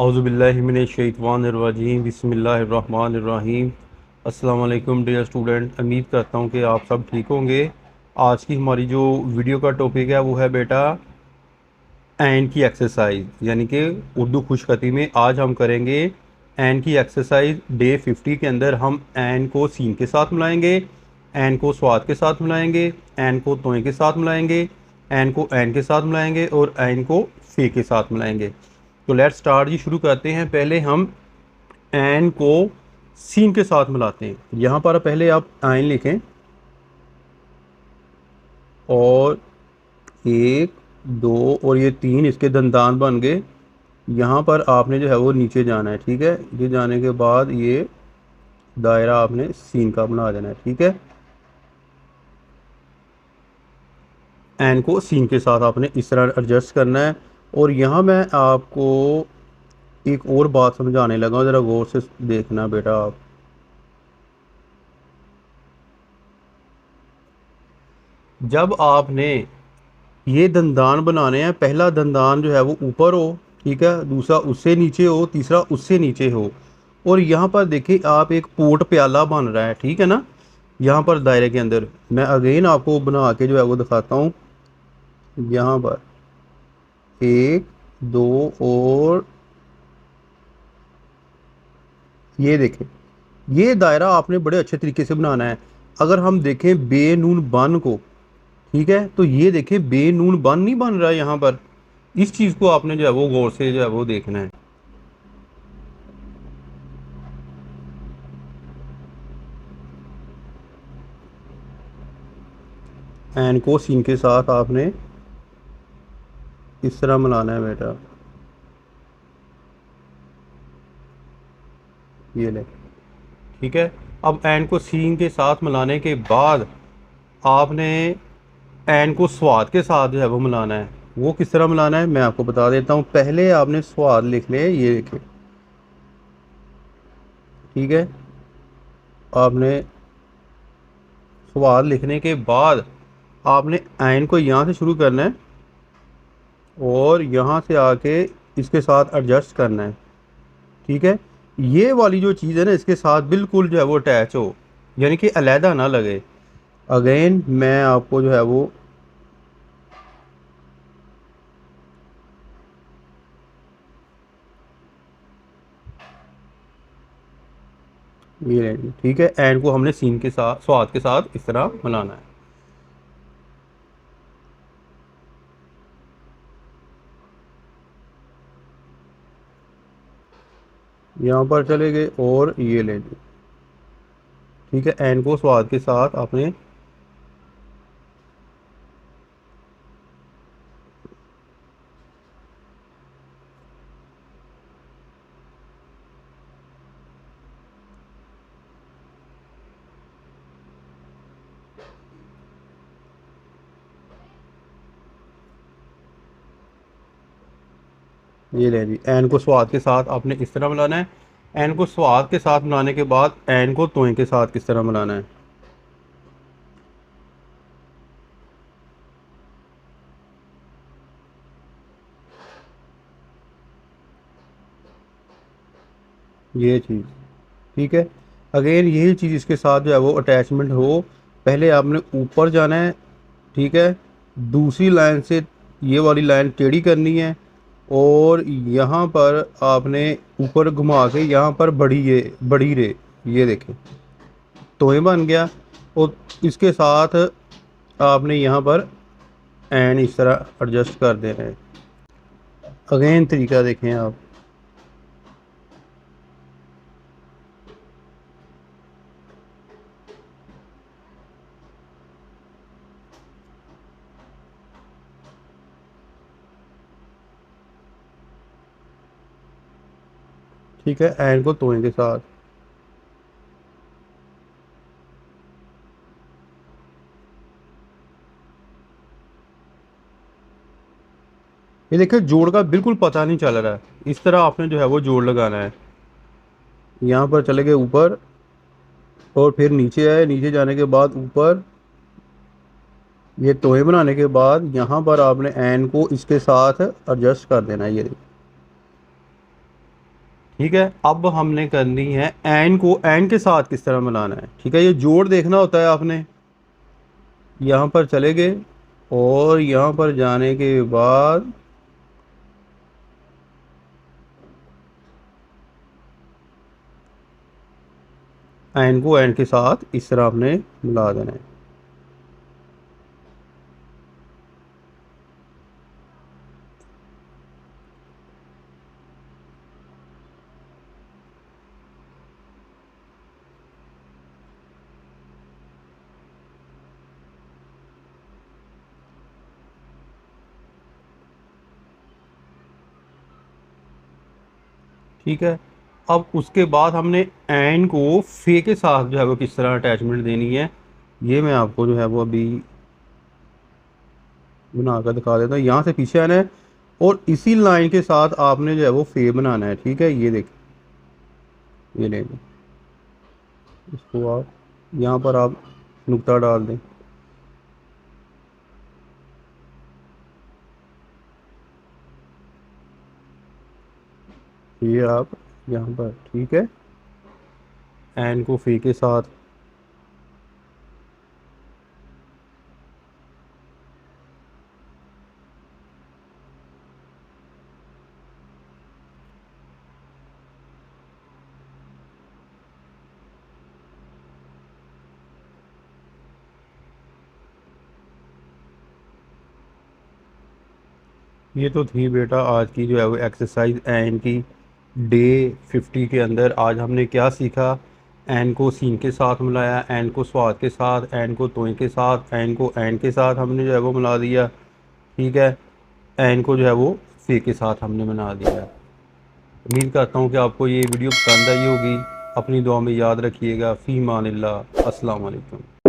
औज़ुबिल्लाहिमिनश्शैतानिर्रजीम बिस्मिल्लाहिर्रहमानिर्रहीम। अस्सलाम वालेकुम डियर स्टूडेंट, उम्मीद करता हूँ कि आप सब ठीक होंगे। आज की हमारी जो वीडियो का टॉपिक है वो है बेटा एन की एक्सरसाइज, यानी कि उर्दू खुशखती में आज हम करेंगे एन की एक्सरसाइज। डे 50 के अंदर हम एन को सीन के साथ मिलाएंगे, एन को स्वाद के साथ मिलाएंगे, एन को तोय के साथ मिलाएंगे, एन को एन के साथ मिलाएंगे और एन को फे के साथ मिलाएंगे। तो लेट्स स्टार्ट जी, शुरू करते हैं। पहले हम एन को सीन के साथ मिलाते हैं। यहाँ पर पहले आप आइन लिखें और एक दो और ये तीन इसके दंदान बन गए। यहाँ पर आपने जो है वो नीचे जाना है, ठीक है। ये जाने के बाद ये दायरा आपने सीन का बना देना है, ठीक है। एन को सीन के साथ आपने इस तरह एडजस्ट करना है। और यहाँ मैं आपको एक और बात समझाने लगा हूँ, ज़रा गौर से देखना बेटा आप। जब आपने ये दंदान बनाने हैं, पहला दंदान जो है वो ऊपर हो, ठीक है, दूसरा उससे नीचे हो, तीसरा उससे नीचे हो। और यहाँ पर देखिए आप एक पोट प्याला बन रहा है, ठीक है ना। यहाँ पर दायरे के अंदर मैं अगेन आपको बना के जो है वो दिखाता हूँ। यहाँ पर एक दो और ये देखें, ये दायरा आपने बड़े अच्छे तरीके से बनाना है। अगर हम देखें बे नून बन को, ठीक है, तो ये देखें बे नून बन नहीं बन रहा है यहाँ पर। इस चीज़ को आपने जो है वो गौर से जो है वो देखना है। एन को सीन के साथ आपने इस तरह मिलाना है बेटा, ये ले, ठीक है। अब एन को सीन के साथ मिलाने के बाद आपने एन को स्वाद के साथ जो है वो मिलाना है। वो किस तरह मिलाना है मैं आपको बता देता हूँ। पहले आपने स्वाद लिख लिया, ये लिखे, ठीक है। आपने स्वाद लिखने के बाद आपने एन को यहाँ से शुरू करना है और यहाँ से आके इसके साथ एडजस्ट करना है, ठीक है। ये वाली जो चीज़ है ना, इसके साथ बिल्कुल जो है वो अटैच हो, यानी कि अलहदा ना लगे। अगेन मैं आपको जो है वो ये लेंगे, ठीक है। एंड को हमने सीन के साथ स्वाद के साथ इस तरह मिलाना है। यहाँ पर चले गए और ये ले ली, ठीक है। एंड को स्वाद के साथ आपने ये ले ली। एन को स्वाद के साथ आपने इस तरह मिलाना है। एन को स्वाद के साथ मिलाने के बाद एन को तोय के साथ किस तरह मिलाना है। ये चीज़, ठीक है। अगेन यही चीज़ इसके साथ जो है वो अटैचमेंट हो। पहले आपने ऊपर जाना है, ठीक है। दूसरी लाइन से ये वाली लाइन टेढ़ी करनी है और यहाँ पर आपने ऊपर घुमा के यहाँ पर बड़ी रे, ये देखें, तोय बन गया। और इसके साथ आपने यहाँ पर एंड इस तरह एडजस्ट कर देना है। अगेन तरीका देखें आप, ठीक है। एंड को तोय के साथ ये देखिए जोड़ का बिल्कुल पता नहीं चल रहा है। इस तरह आपने जो है वो जोड़ लगाना है। यहाँ पर चले गए ऊपर और फिर नीचे आए, नीचे जाने के बाद ऊपर ये तोय बनाने के बाद यहाँ पर आपने एन को इसके साथ एडजस्ट कर देना है, ये देखिए। ठीक है, अब हमने करनी है एन को एन के साथ किस तरह मिलाना है। ठीक है, ये जोड़ देखना होता है आपने। यहाँ पर चले गए और यहाँ पर जाने के बाद एन को एन के साथ इस तरह आपने मिला देना है। ठीक है, अब उसके बाद हमने एन को फे के साथ जो है वो किस तरह अटैचमेंट देनी है, ये मैं आपको जो है वो अभी बना कर दिखा देता हूँ। यहाँ से पीछे आना है और इसी लाइन के साथ आपने जो है वो फे बनाना है। ठीक है, ये देखिए, ये लेंगे इसको आप यहाँ पर आप नुक्ता डाल दें। ये आप यहाँ पर, ठीक है, एन को फे के साथ ये तो थी बेटा आज की जो है वो एक्सरसाइज एन की डे 50 के अंदर। आज हमने क्या सीखा, एन को सीन के साथ मिलाया, एन को स्वाद के साथ, एन को तोय के साथ, एन को एन के साथ हमने जो है वो मिला दिया। ठीक है, एन को जो है वो फे के साथ हमने बना दिया। उम्मीद करता हूँ कि आपको ये वीडियो पसंद आई होगी। अपनी दुआ में याद रखिएगा। फ़ी मानिल्लाह। अस्सलाम वालेकुम।